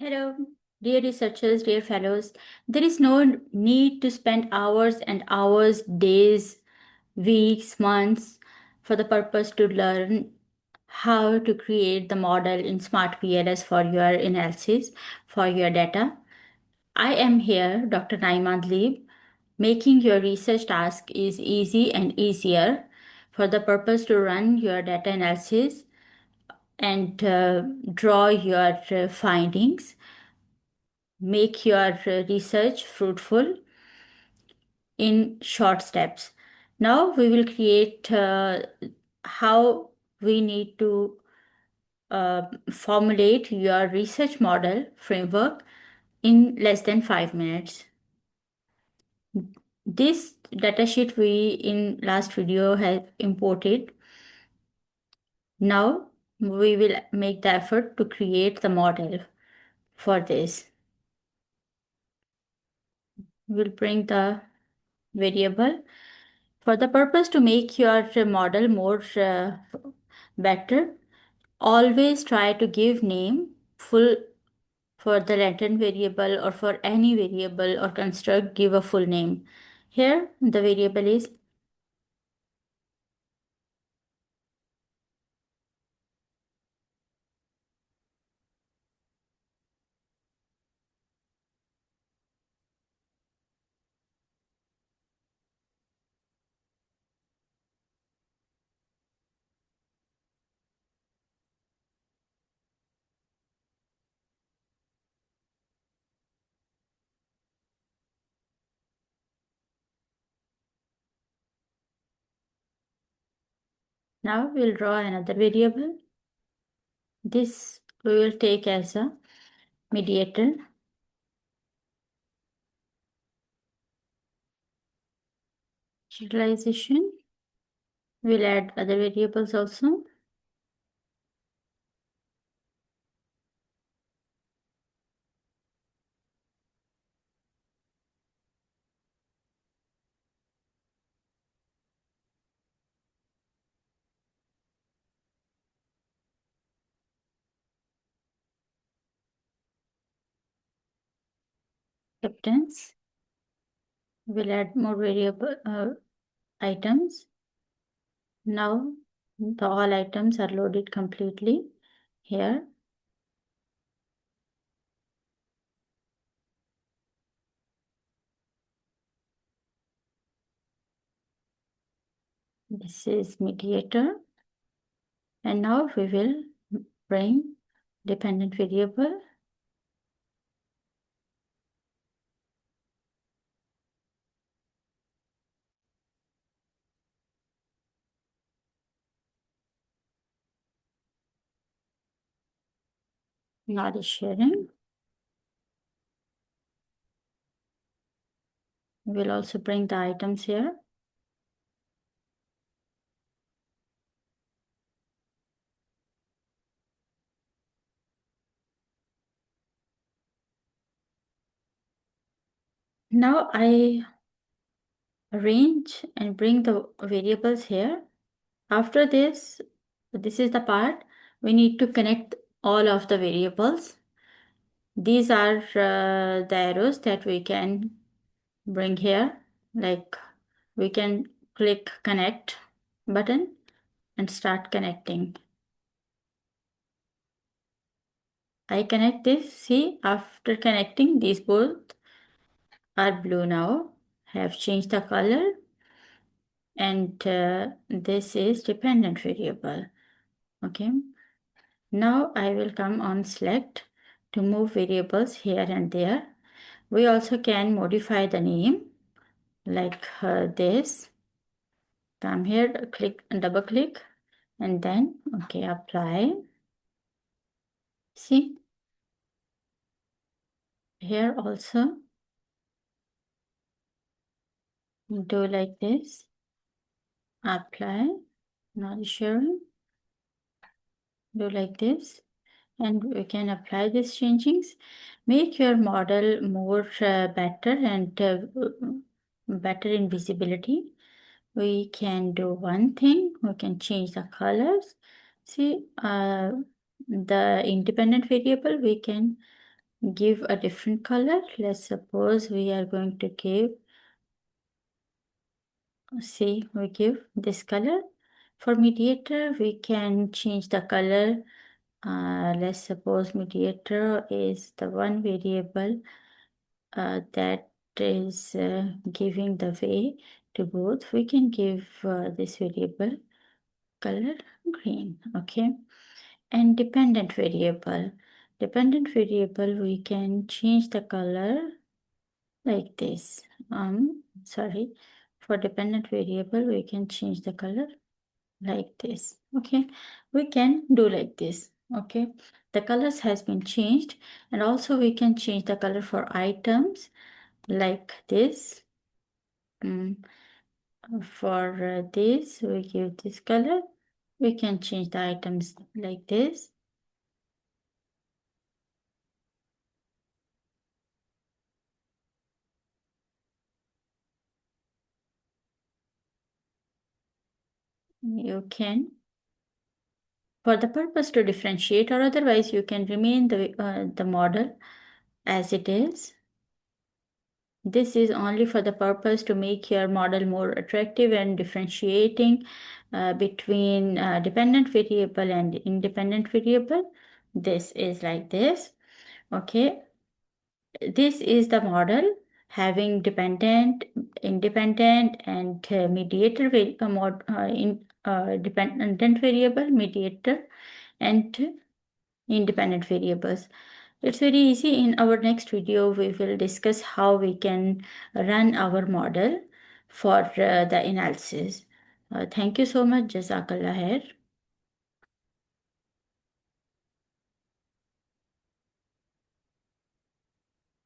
Hello, dear researchers, dear fellows. There is no need to spend hours and hours, days, weeks, months for the purpose to learn how to create the model in SmartPLS for your analysis, for your data. I am here, Dr. Naima Dleeb. Making your research task is easy and easier for the purpose to run your data analysis and draw your findings, make your research fruitful in short steps. Now we will create how we need to formulate your research model framework in less than 5 minutes. This datasheet we in last video have imported. Now we will make the effort to create the model for this. We'll bring the variable. For the purpose to make your model more better, always try to give name full for the latent variable or for any variable or construct, give a full name. Here the variable is now we'll draw another variable. This we will take as a mediator. Utilization. We'll add other variables also. Acceptance. We'll add more variable items. Now the all items are loaded completely here. This is mediator. And now we will bring dependent variable. Knowledge sharing. We'll also bring the items here. Now I arrange and bring the variables here. After this is the part we need to connect all of the variables. These are the arrows that we can bring here. Like we can click connect button and start connecting. I connect this. See, after connecting, these both are blue now, have changed the color, and this is dependent variable. Okay. Now I will come on select to move variables here and there. We also can modify the name like this. Come here, click, double click, and then okay, apply. See, here also do like this, apply, not sharing, do like this, and we can apply these changings. Make your model more better and better in visibility. We can do one thing, we can change the colors. See, the independent variable we can give a different color. Let's suppose we are going to give, see, we give this color. For mediator, we can change the color. Let's suppose mediator is the one variable that is giving the way to both. We can give this variable color green, okay? And dependent variable. Dependent variable, we can change the color like this. Sorry, for dependent variable, we can change the color like this, okay? We can do like this, okay? The colors has been changed, and also we can change the color for items like this. For this, we give this color. We can change the items like this. You can, for the purpose to differentiate, or otherwise you can remain the model as it is. This is only for the purpose to make your model more attractive and differentiating between dependent variable and independent variable. This is like this, okay? This is the model having dependent, independent, and mediator dependent variable, mediator, and independent variables. It's very easy. In our next video, we will discuss how we can run our model for the analysis. Thank you so much. Jazakallah khair.